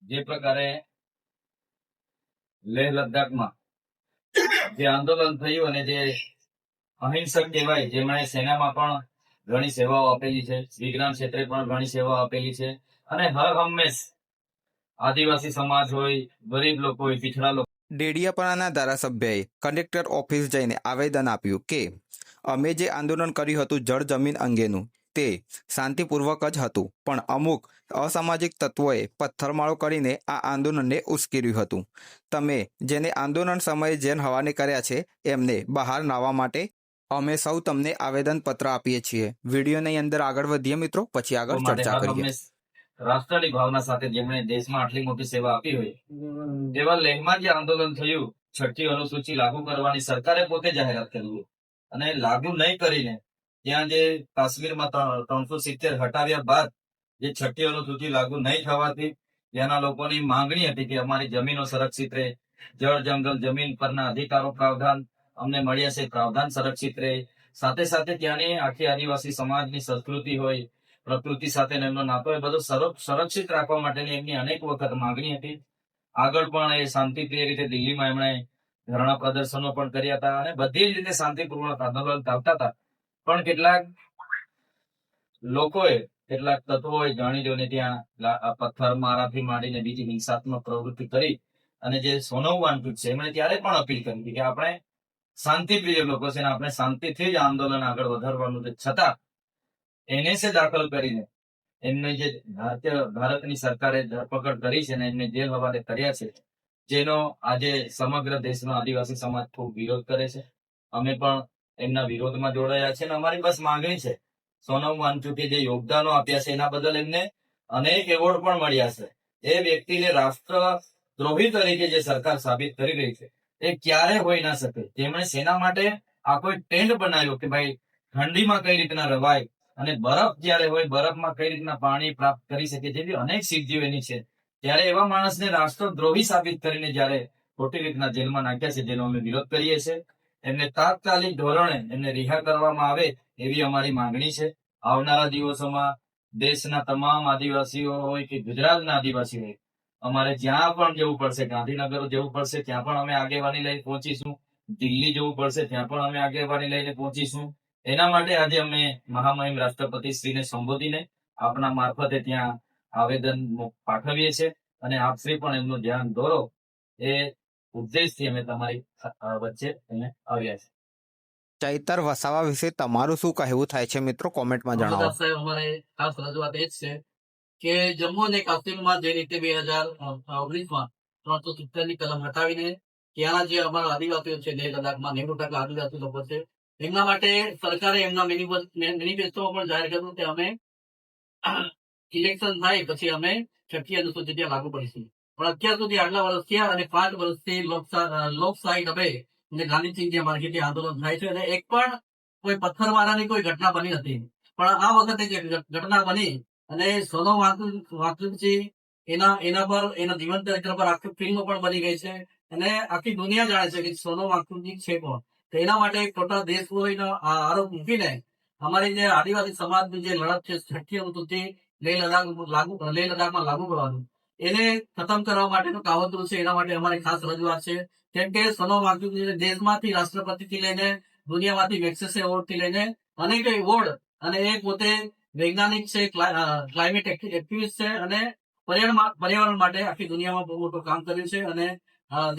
જે પ્રકારે લેહ લદ્દાખમાં જે આંદોલન થયું અને જે અહિંસક કહેવાય, જેમણે સેનામાં પણ ઘણી સેવાઓ આપેલી છે, વિજ્ઞાન ક્ષેત્રે પણ ઘણી સેવાઓ આપેલી છે અને હર હંમેશ આદિવાસી સમાજ હોય, ગરીબ લોકો હોય, પીછડા લોકો. ડેડિયાપાડાના ધારાસભ્યએ કલેક્ટર ઓફિસ જઈને આવેદન આપ્યું કે અમે જે આંદોલન કર્યું હતું જળ જમીન અંગેનું તે શાંતિપૂર્વક જ હતું, પણ અમુક અસામાજિક તત્વોએ પથ્થરમારો કરીને આ આંદોલનને ઉશ્કેર્યું હતું. તમે જેને આંદોલન સમયે જેલ હવાલે કર્યા છે એમને બહાર લાવવા માટે અમે સૌ તમને આવેદનપત્ર આપીએ છીએ. વિડીયોની અંદર આગળ વધીએ મિત્રો, પછી આગળ ચર્ચા કરીએ. રાષ્ટ્રની ભાવના સાથે જેમણે દેશમાં આટલી મોટી સેવા આપી હોય તેવા લેહમાં જે આંદોલન થયું, 6ઠ્ઠી અનુસૂચિ લાગુ કરવાની સરકારે પોતે જાહેરાત કરી અને લાગુ નહીં કરીને ત્યાં જે કાશ્મીરમાં 370 હટાવ્યા બાદ જે 6ઠ્ઠી અનુસૂચિ લાગુ નહીં થવાથી ત્યાંના લોકોની માંગણી હતી કે અમારી જમીનો સંરક્ષિત રહે, જળ જંગલ જમીન પરના અધિકારો પ્રાવધાન અમને મળ્યા છે, પ્રાવધાન સંરક્ષિત રહે. સાથે સાથે ત્યાંની આખી આદિવાસી સમાજની સંસ્કૃતિ હોય, પ્રકૃતિ સાથે એમનો નાતો હોય, બધું સંરક્ષિત રાખવા માટેની એમની અનેક વખત માંગણી હતી. આગળ પણ એ શાંતિપ્રિય રીતે દિલ્હીમાં એમણે ધરણા પ્રદર્શનો પણ કર્યા હતા અને બધી જ રીતે શાંતિપૂર્વક આંદોલન ચાલતા હતા. પણ કેટલાક લોકોએ, કેટલાક તત્વોએ જાણી જોઈને ત્યાં પથ્થર મારાથી માંડીને બીજી હિંસાત્મક પ્રવૃત્તિ કરી અને જે સોનમ વાંગચુક છે એમણે ત્યારે પણ અપીલ કરી કે આપણે શાંતિપ્રિય લોકો છે અને આપણે શાંતિથી જ આંદોલન આગળ વધારવાનું છે, છતાં એનએસએ દાખલ કરીને એમને જે ભારતની સરકારે ધરપકડ કરી છે અને એમને જેલ હવાલે કર્યા છે, જેનો આજે સમગ્ર દેશનો આદિવાસી સમાજ ખૂબ વિરોધ કરે છે. અમે પણ એમના વિરોધમાં જોડાયા છે અને અમારી બસ માંગણી છે, સોનમ વાંગચુકે જે યોગદાનો આપ્યા છે એના બદલ એમને અનેક એવોર્ડ પણ મળ્યા છે. એ વ્યક્તિને રાષ્ટ્રદ્રોહી તરીકે જે સરકાર સાબિત કરી રહી છે એ ક્યારે હોઈ ના શકે. જેમણે સેના માટે આ કોઈ ટેન્ટ બનાવ્યો કે ભાઈ ઠંડીમાં કઈ રીતના રવાય અને બરફ જયારે હોય બરફમાં કઈ રીતના પાણી પ્રાપ્ત કરી શકે, જેવી અનેક સિદ્ધિઓ એની છે, ત્યારે એવા માણસને રાષ્ટ્રદ્રોહી સાબિત કરીને જયારે ખોટી રીતના જેલમાં નાખ્યા છે, જેનો અમે વિરોધ કરીએ છીએ. એમને તાત્કાલિક ધોરણે એમને રિહા કરવામાં આવે એવી અમારી માંગણી છે. આવનારા દિવસોમાં દેશના તમામ આદિવાસીઓ હોય કે ગુજરાતના આદિવાસી હોય, અમારે જ્યાં પણ જવું પડશે, ગાંધીનગર જવું પડશે ત્યાં પણ અમે આગેવાની લઈને પહોંચીશું, દિલ્હી જવું પડશે ત્યાં પણ અમે આગેવાની લઈને પહોંચીશું. એના માટે આજે અમે મહામહિમ રાષ્ટ્રપતિ શ્રીને સંબોધીને આપના મારફતે ત્યાં આવેદન પાઠવીએ છીએ અને આપ શ્રી પણ એમનું ધ્યાન દોરો એ ઉદ્દેશથી અમે તમારી વચ્ચે અમે આવ્યા છે. ચૈતર વસાવા વિશે તમારું શું કહેવું થાય છે મિત્રો, કોમેન્ટમાં જણાવો. સાહેબ, અમારે ખાસ રજૂઆત એ જ છે કે જમ્મુ અને કાશ્મીરમાં જે રીતે 2019માં 370 ની કલમ હટાવીને ત્યાંના જે અમારા આદિવાસીઓ છે, લેહ લદ્દાખમાં 90% આદિવાસી લોકો છે, એમના માટે સરકારે એમના મેનિફેસ્ટોમાં પણ જાહેર કર્યું કે અમે ઇલેક્શન થાય પછી અમે 6ઠ્ઠી અનુસૂચિ ત્યાં લાગુ કરીશું. પણ અત્યાર સુધી આટલા વર્ષ થયા અને 5 વર્ષથી લોકશાહી દબે અને ગાંધીજી જે માર્કેટે આંદોલન થાય છે અને એક પણ કોઈ પથ્થરમારાની કોઈ ઘટના બની નથી. પણ આ વખતે જે ઘટના બની અને સોનમ વાંગચુકજી એના પર એના જીવન ચરિત્ર પર આખી ફિલ્મ પણ બની ગઈ છે અને આખી દુનિયા જાણે છે કે સોનમ વાંગચુકજી છે કોણ. તો એના માટે ખોટા દેશદ્રોહીનો આરોપ મૂકીને અમારી જે આદિવાસી સમાજની જે લડત છે 6ઠ્ઠી અનુસૂચિ લેહ લદ્દાખમાં લાગુ કરવાનું, એને ખતમ કરવા માટેનું કાવતરું છે. એના માટે અમારી ખાસ રજૂઆત છે. કેમ કે સોનમ વાંગચુકજીને દેશમાંથી રાષ્ટ્રપતિથી લઈને દુનિયામાંથી મેગ્સેસે એવોર્ડથી લઈને અનેક એવોર્ડ, અને એ પોતે વૈજ્ઞાનિક છે, ક્લાઇમેટ એક્ટિવિસ્ટ છે અને પર્યાવરણ માટે આખી દુનિયામાં બહુ મોટું કામ કર્યું છે અને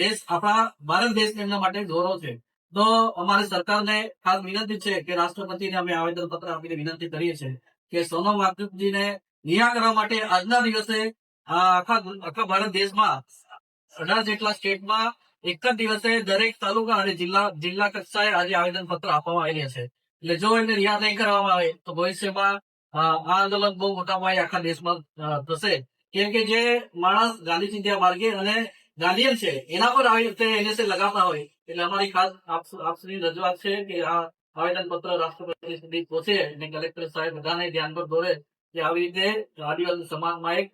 દેશ, આપણા ભારત દેશ એમના માટે ગૌરવ છે. તો અમારી સરકારને ખાસ વિનંતી છે કે રાષ્ટ્રપતિને અમે આવેદનપત્ર આપીને વિનંતી કરીએ છીએ કે સોનમ વાંગચુકજીને રિહા કરવા માટે આજના દિવસે આખા ભારત દેશમાં 18 જેટલા સ્ટેટમાં એક જ દિવસે દરેક તાલુકા અને જિલ્લા કક્ષાએ આજે આવેદનપત્ર આપવામાં આવેલા છે. એટલે જો એમને રિહા નહીં કરવામાં આવે તો ભવિષ્યમાં આ આંદોલન બહુ મોટા પાયે આખા દેશમાં થશે. કેમ કે જે માણસ ગાંધીજી ત્યાં માર્ગે અને ગાંધીયન છે એના પર આવી રીતે એનએસએ લગાવતા હોય, એટલે અમારી ખાસ આપની રજૂઆત છે કે આ આવેદનપત્ર રાષ્ટ્રપતિ સુધી પહોંચે અને કલેક્ટર સાહેબ બધાને ધ્યાન પર દોરે કે આવી રીતે આદિવાસી સમાજમાં એક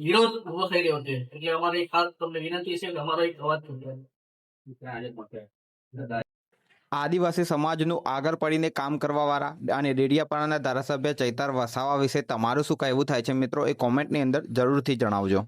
વિરોધ ઉભો થઈ રહ્યો છે. એટલે અમારી ખાસ તમને વિનંતી છે કે અમારો એક અવાજ આદિવાસી સમાજનું આગળ પડીને કામ કરવાવાળા અને ડેડિયાપાડાના ધારાસભ્ય ચૈતર વસાવા વિશે તમારું શું કહેવું થાય છે મિત્રો, એ કોમેન્ટની અંદર જરૂરથી જણાવજો.